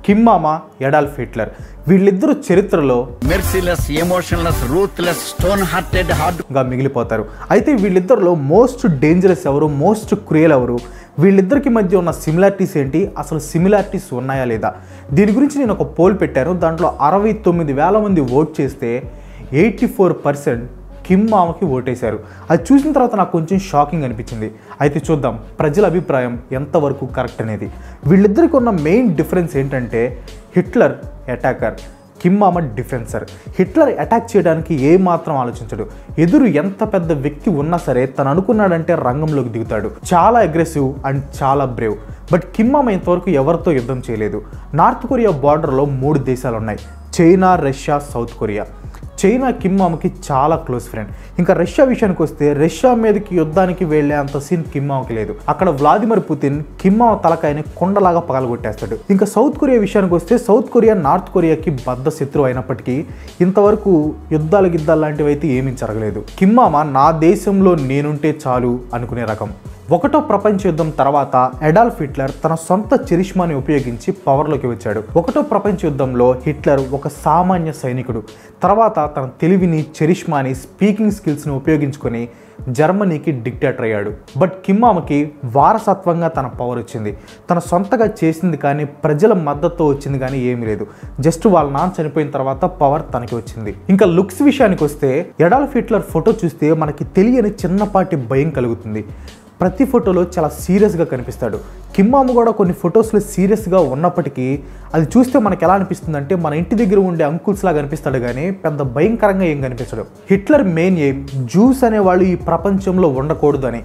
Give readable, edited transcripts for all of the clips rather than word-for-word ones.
Kim మామా, Adolf Hitler. వీళ్ళిద్దరూ చరిత్రలో merciless, emotionless, ruthless, stone hearted గా మిగిలిపోతారు. అయితే వీళ్ళిద్దరిలో మోస్ట్ డేంజరస్ ఎవరు, మోస్ట్ క్రూయల్ ఎవరు, వీళ్ళిద్దరికి మధ్య ఉన్న సిమిలారిటీస్ ఏంటి, అసలు సిమిలారిటీస్ ఉన్నాయా లేదా, దీని గురించి నేను ఒక పోల్ పెట్టాను. దాంట్లో 69,000 మంది ఓట్ చేస్తే 84% కిమ్ మామకి ఓటేశారు. అది చూసిన తర్వాత నాకు కొంచెం షాకింగ్ అనిపించింది. అయితే చూద్దాం ప్రజల అభిప్రాయం ఎంతవరకు కరెక్ట్ అనేది. వీళ్ళిద్దరికి ఉన్న మెయిన్ డిఫరెన్స్ ఏంటంటే హిట్లర్ అటాకర్, కిమ్ మామ డిఫెన్సర్. హిట్లర్ అటాక్ చేయడానికి ఏమాత్రం ఆలోచించడు. ఎదురు ఎంత పెద్ద వ్యక్తి ఉన్నా సరే తను అనుకున్నాడంటే రంగంలోకి దిగుతాడు. చాలా అగ్రెసివ్ అండ్ చాలా బ్రేవ్. బట్ కిమ్ మామ ఇంతవరకు ఎవరితో యుద్ధం చేయలేదు. నార్త్ కొరియా బార్డర్లో 3 దేశాలు ఉన్నాయి, China, Russia, south Korea. China Kim మామకి చాలా క్లోజ్ ఫ్రెండ్. ఇంకా రష్యా విషయానికి వస్తే రష్యా మీదకి యుద్ధానికి వెళ్లే అంత సీన్ కిమ్ మామకి లేదు. అక్కడ వ్లాదిమిర్ పుతిన్ కిమ్ మామ తలకాయని కొండలాగా పగలగొట్టేస్తాడు. ఇంకా సౌత్ కొరియా విషయానికి వస్తే సౌత్ కొరియా నార్త్ కొరియాకి బద్ద శత్రువు అయినప్పటికీ ఇంతవరకు యుద్ధాలు లాంటివి అయితే ఏమీ జరగలేదు. కిమ్ మామ నా దేశంలో నేనుంటే చాలు అనుకునే రకం. ఒకటో ప్రపంచ యుద్ధం తర్వాత అడాల్ఫ్ హిట్లర్ తన సొంత చరిష్మాని ఉపయోగించి పవర్లోకి వచ్చాడు. ఒకటో ప్రపంచ యుద్ధంలో హిట్లర్ ఒక సామాన్య సైనికుడు. తర్వాత తన తెలివిని, చరిష్మాని, స్పీకింగ్ స్కిల్స్ని ఉపయోగించుకొని జర్మనీకి డిక్టేటర్ అయ్యాడు. బట్ కిమ్ మామకి వారసత్వంగా తన పవర్ వచ్చింది. తన సొంతగా చేసింది కానీ ప్రజల మద్దతుతో వచ్చింది కానీ ఏమీ లేదు. జస్ట్ వాళ్ళ నాన్న చనిపోయిన తర్వాత పవర్ తనకి వచ్చింది. ఇంకా లుక్స్ విషయానికి వస్తే అడాల్ఫ్ హిట్లర్ ఫోటో చూస్తే మనకి తెలియని చిన్నపాటి భయం కలుగుతుంది. ప్రతి ఫోటోలో చాలా సీరియస్గా కనిపిస్తాడు. కిమ్ మామ కూడా కొన్ని ఫొటోస్లో సీరియస్గా ఉన్నప్పటికీ అది చూస్తే మనకు ఎలా అనిపిస్తుంది అంటే మన ఇంటి దగ్గర ఉండే అంకుల్స్ లాగా కనిపిస్తాడు కానీ పెద్ద భయంకరంగా ఏం కనిపించడు. హిట్లర్ మెయిన్ ఎయిమ్ జూస్ అనేవాళ్ళు ఈ ప్రపంచంలో ఉండకూడదు అని.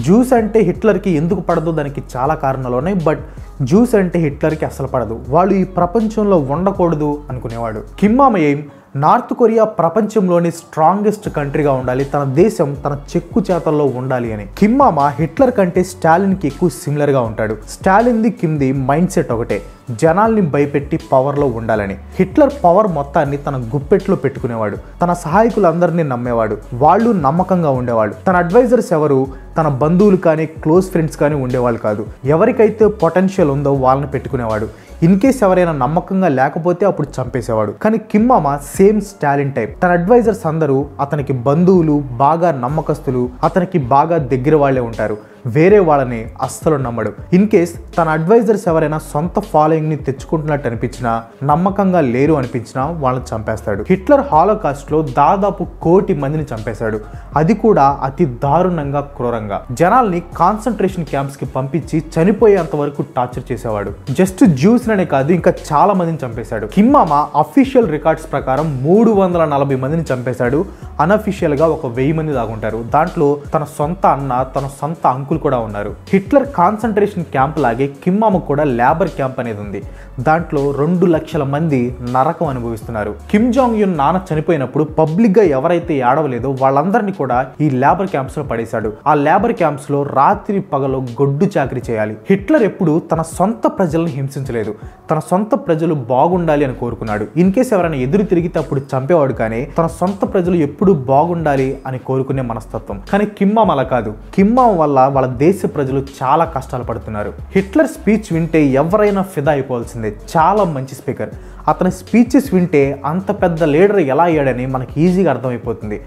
జూస్ అంటే హిట్లర్కి ఎందుకు పడదు దానికి చాలా కారణాలు ఉన్నాయి. బట్ జూస్ అంటే హిట్లర్కి అసలు పడదు. వాళ్ళు ఈ ప్రపంచంలో ఉండకూడదు అనుకునేవాడు. కిమ్ మామ ఎయిమ్ నార్త్ కొరియా ప్రపంచంలోని స్ట్రాంగెస్ట్ కంట్రీగా ఉండాలి, తన దేశం తన చెక్కు చేతల్లో ఉండాలి అని. కిమ్ మామ హిట్లర్ కంటే స్టాలిన్కి ఎక్కువ సిమిలర్గా ఉంటాడు. స్టాలిన్ది, కిమ్ది మైండ్ సెట్ ఒకటే, జనాల్ని భయపెట్టి పవర్లో ఉండాలని. హిట్లర్ పవర్ మొత్తాన్ని తన గుప్పెట్లో పెట్టుకునేవాడు. తన సహాయకులందరినీ నమ్మేవాడు. వాళ్ళు నమ్మకంగా ఉండేవాడు. తన అడ్వైజర్స్ ఎవరు తన బంధువులు కానీ క్లోజ్ ఫ్రెండ్స్ కానీ ఉండేవాళ్ళు కాదు. ఎవరికైతే పొటెన్షియల్ ఉందో వాళ్ళని పెట్టుకునేవాడు. ఇన్ కేస్ ఎవరైనా నమ్మకంగా లేకపోతే అప్పుడు చంపేసేవాడు. కానీ కిమ్ మామ సేమ్ స్టాలిన్ టైప్. తన అడ్వైజర్స్ అందరూ అతనికి బంధువులు, బాగా నమ్మకస్తులు, అతనికి బాగా దగ్గర వాళ్ళే ఉంటారు. వేరే వాళ్ళని అస్సలు నమ్మడు. ఇన్ కేస్ తన అడ్వైజర్స్ ఎవరైనా సొంత ఫాలోయింగ్ని తెచ్చుకుంటున్నట్టు అనిపించినా, నమ్మకంగా లేరు అనిపించినా వాళ్ళని చంపేస్తాడు. హిట్లర్ హాలోకాస్ట్లో దాదాపు 1 కోటి మందిని చంపేశాడు. అది కూడా అతి దారుణంగా, క్రూరంగా. జనాల్ని కాన్సన్ట్రేషన్ క్యాంప్స్కి పంపించి చనిపోయేంత వరకు టార్చర్ చేసేవాడు. జస్ట్ జ్యూస్ అనే కాదు, ఇంకా చాలా మందిని చంపేశాడు. కిమ్ మామ అఫీషియల్ రికార్డ్స్ ప్రకారం 340 మందిని చంపేశాడు. అన్అఫీషియల్ గా ఒక 1000 మంది దాగుంటారు. దాంట్లో తన సొంత అన్న, తన సొంత అంకుల్ కూడా ఉన్నారు. హిట్లర్ కాన్సన్ట్రేషన్ క్యాంప్ లాగే కిమ్ మామ కూడా లేబర్ క్యాంప్ అనేది ఉంది. దాంట్లో 2 లక్షల మంది నరకం అనుభవిస్తున్నారు. కిమ్ జాంగ్ యున్ నాన్న చనిపోయినప్పుడు పబ్లిక్ గా ఎవరైతే ఏడవలేదో వాళ్ళందరినీ కూడా ఈ లేబర్ క్యాంప్స్ లో పడేశాడు. ఆ లేబర్ క్యాంప్స్ లో రాత్రి పగలు గొడ్డు చాకరీ చేయాలి. హిట్లర్ ఎప్పుడు తన సొంత ప్రజలను హింసించలేదు. తన సొంత ప్రజలు బాగుండాలి అని కోరుకున్నాడు. ఇన్ కేసు ఎవరైనా ఎదురు తిరిగితే అప్పుడు చంపేవాడు. కానీ తన సొంత ప్రజలు ఎప్పుడు బాగుండాలి అని కోరుకునే మనస్తత్వం. కానీ కిమ్ మామ అలా కాదు. కిమ్ మామ వల్ల వాళ్ళ దేశ ప్రజలు చాలా కష్టాలు పడుతున్నారు. హిట్లర్ స్పీచ్ వింటే ఎవరైనా ఫిదా అయిపోవాల్సిందే. చాలా మంచి స్పీకర్. అతని స్పీచెస్ వింటే అంత పెద్ద లీడర్ ఎలా అయ్యాడని మనకి ఈజీగా అర్థమైపోతుంది.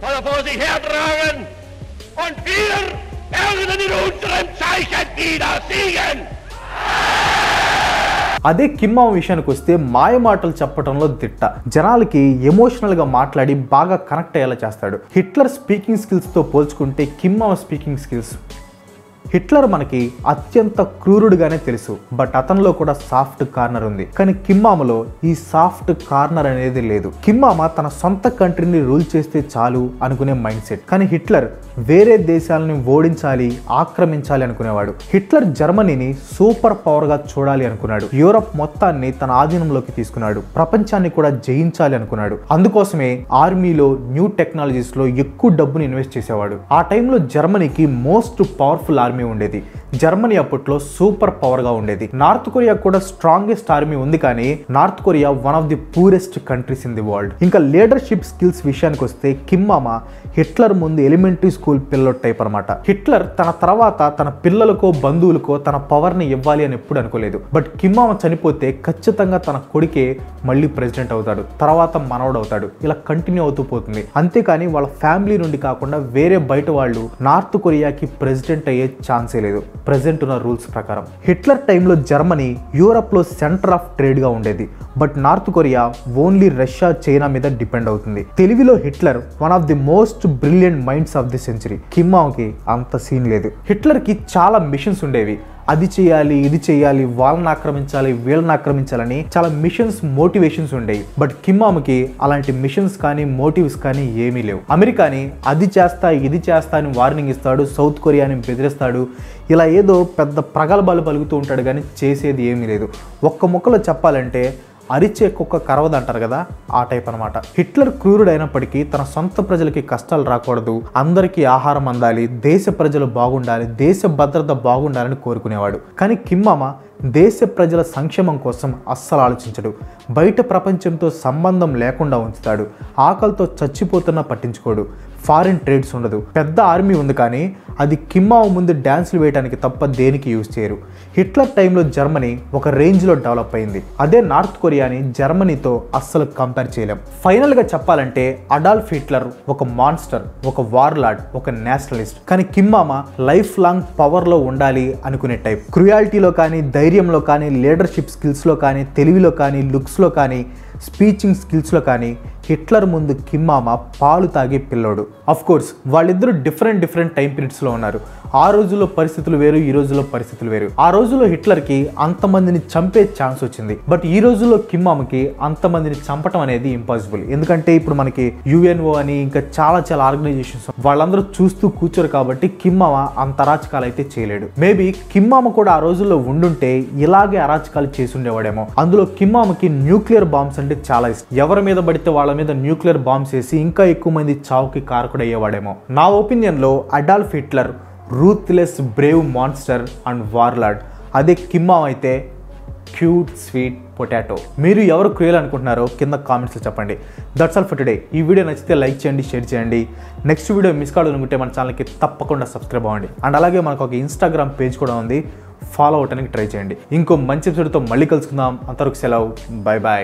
అదే కిమ్ మామ విషయానికి వస్తే మాయ మాటలు చెప్పడంలో దిట్ట. జనాలకి ఎమోషనల్ గా మాట్లాడి బాగా కనెక్ట్ అయ్యేలా చేస్తాడు. హిట్లర్ స్పీకింగ్ స్కిల్స్ తో పోల్చుకుంటే కిమ్ మామ స్పీకింగ్ స్కిల్స్, హిట్లర్ మనకి అత్యంత క్రూరుడుగానే తెలుసు. బట్ అతనిలో కూడా సాఫ్ట్ కార్నర్ ఉంది. కానీ కిమ్ మామలో ఈ సాఫ్ట్ కార్నర్ అనేది లేదు. కిమ్ మామ తన సొంత కంట్రీని రూల్ చేస్తే చాలు అనుకునే మైండ్ సెట్. కానీ హిట్లర్ వేరే దేశాలను ఓడించాలి, ఆక్రమించాలి అనుకునేవాడు. హిట్లర్ జర్మనీని సూపర్ పవర్ గా చూడాలి అనుకున్నాడు. యూరప్ మొత్తాన్ని తన ఆధీనంలోకి తీసుకున్నాడు. ప్రపంచాన్ని కూడా జయించాలి అనుకున్నాడు. అందుకోసమే ఆర్మీలో, న్యూ టెక్నాలజీస్ లో ఎక్కువ డబ్బును ఇన్వెస్ట్ చేసేవాడు. ఆ టైంలో జర్మనీకి మోస్ట్ పవర్ఫుల్ ఆర్మీ ఉండేది. జర్మనీ అప్పట్లో సూపర్ పవర్ గా ఉండేది. నార్త్ కొరియా కూడా స్ట్రాంగెస్ట్ ఆర్మీ ఉంది, కానీ north Korea one of the poorest countries in the world. ఇంకా లీడర్షిప్ స్కిల్స్ విషయానికి వస్తే కిమ్ మామ హిట్లర్ ముందు ఎలిమెంటరీ స్కూల్ పిల్లల టైప్ అనమాట. హిట్లర్ తన తర్వాత తన పిల్లలకో బంధువులకో తన పవర్ ని ఇవ్వాలి అని ఎప్పుడు అనుకోలేదు. బట్ కిమ్ మామ చనిపోతే ఖచ్చితంగా తన కొడుకే మళ్ళీ ప్రెసిడెంట్ అవుతాడు, తర్వాత మనవడు అవుతాడు, ఇలా కంటిన్యూ అవుతూ పోతుంది. అంతేకాని వాళ్ళ ఫ్యామిలీ నుండి కాకుండా వేరే బయట వాళ్ళు నార్త్ కొరియాకి ప్రెసిడెంట్ అయ్యే ఛాన్సే లేదు ప్రెసెంట్ ఉన్న రూల్స్ ప్రకారం. హిట్లర్ టైంలో జర్మనీ యూరప్ లో సెంటర్ ఆఫ్ ట్రేడ్ గా ఉండేది. But North Korea only Russia, China మీద డిపెండ్ అవుతుంది. తెలివిలో Hitler one of the most brilliant minds of the century. Kim మామకి అంత సీన్ లేదు. హిట్లర్ కి చాలా మిషన్స్ ఉండేవి. అది చేయాలి, ఇది చేయాలి, వాళ్ళని ఆక్రమించాలి, వీళ్ళని ఆక్రమించాలని చాలా మిషన్స్, మోటివేషన్స్ ఉండేవి. బట్ కిమ్ మామకి అలాంటి మిషన్స్ కానీ మోటివ్స్ కానీ ఏమీ లేవు. అమెరికాని అది చేస్తా, ఇది చేస్తా అని వార్నింగ్ ఇస్తాడు, సౌత్ కొరియాని బెదిరిస్తాడు, ఇలా ఏదో పెద్ద ప్రగల్భాలు పలుకుతూ ఉంటాడు, కానీ చేసేది ఏమీ లేదు. ఒక్క ముక్కలో చెప్పాలంటే అరిచే కుక్క కరవదు అంటారు కదా, ఆ టైప్ అనమాట. హిట్లర్ క్రూరుడు అయినప్పటికీ తన సొంత ప్రజలకి కష్టాలు రాకూడదు, అందరికీ ఆహారం అందాలి, దేశ ప్రజలు బాగుండాలి, దేశ భద్రత బాగుండాలని కోరుకునేవాడు. కానీ కిమ్ మామ దేశ ప్రజల సంక్షేమం కోసం అస్సలు ఆలోచించడు. బయట ప్రపంచంతో సంబంధం లేకుండా ఉంచుతాడు. ఆకలితో చచ్చిపోతున్నా పట్టించుకోడు. ఫారిన్ ట్రేడ్స్ ఉండదు. పెద్ద ఆర్మీ ఉంది, కానీ అది కిమ్ మామ ముందు డ్యాన్సులు వేయడానికి తప్ప దేనికి యూజ్ చేయరు. హిట్లర్ టైంలో జర్మనీ ఒక రేంజ్లో డెవలప్ అయింది. అదే నార్త్ కొరియాని జర్మనీతో అస్సలు కంపేర్ చేయలేం. ఫైనల్గా చెప్పాలంటే అడాల్ఫ్ హిట్లర్ ఒక మాన్స్టర్, ఒక వార్లార్డ్, ఒక నేషనలిస్ట్. కానీ కిమ్ మామ లైఫ్ లాంగ్ పవర్లో ఉండాలి అనుకునే టైప్. క్రుయాలిటీలో కానీ, ధైర్యంలో కానీ, లీడర్షిప్ స్కిల్స్లో కానీ, తెలివిలో కానీ, లుక్స్లో కానీ, స్పీచింగ్ స్కిల్స్లో కానీ హిట్లర్ ముందు కిమ్ మామ పాలు తాగే పిల్లోడు. అఫ్ కోర్స్ వాళ్ళిద్దరూ డిఫరెంట్ టైం పీరియడ్స్లో ఉన్నారు. ఆ రోజుల్లో పరిస్థితులు వేరు, ఈ రోజుల్లో పరిస్థితులు వేరు. ఆ రోజుల్లో హిట్లర్కి అంతమందిని చంపే ఛాన్స్ వచ్చింది. బట్ ఈ రోజుల్లో కిమ్ మామకి అంతమందిని చంపటం అనేది ఇంపాసిబుల్. ఎందుకంటే ఇప్పుడు మనకి యుఎన్ఓ అని ఇంకా చాలా ఆర్గనైజేషన్స్ వాళ్ళందరూ చూస్తూ కూర్చోరు, కాబట్టి కిమ్ మామ అంత అరాచకాలు అయితే చేయలేడు. మేబీ కిమ్ మామ కూడా ఆ రోజుల్లో ఉండుంటే ఇలాగే అరాచకాలు చేసి ఉండేవాడేమో. అందులో కిమ్ మామకి న్యూక్లియర్ బాంబ్స్ అంటే చాలా ఇష్టం. ఎవరి మీద పడితే వాళ్ళ మీద న్యూక్లియర్ బాంబ్స్ వేసి ఇంకా ఎక్కువ మంది చావుకి కారకుడయ్యేవాడేమో. నా ఒపీనియన్ లో Adolf Hitler ruthless, brave monster and warlord. అదే కిమ్ మామ అయితే క్యూట్, స్వీట్ పొటాటో. మీరు ఎవరు క్రూయల్ అనుకుంటున్నారో కింద కామెంట్స్లో చెప్పండి. That's all for today. ఈ వీడియో నచ్చితే లైక్ చేయండి, షేర్ చేయండి. నెక్స్ట్ వీడియో మిస్ కావాలనుకుంటే మన ఛానల్కి తప్పకుండా సబ్స్క్రైబ్ అవ్వండి. అండ్ అలాగే మనకు ఒక ఇన్స్టాగ్రామ్ పేజ్ కూడా ఉంది, ఫాలో అవడానికి ట్రై చేయండి. ఇంకో మంచి ఎపిసోడ్తో మళ్ళీ కలుసుకుందాం. అంతవరకు సెలవు, బాయ్ బాయ్.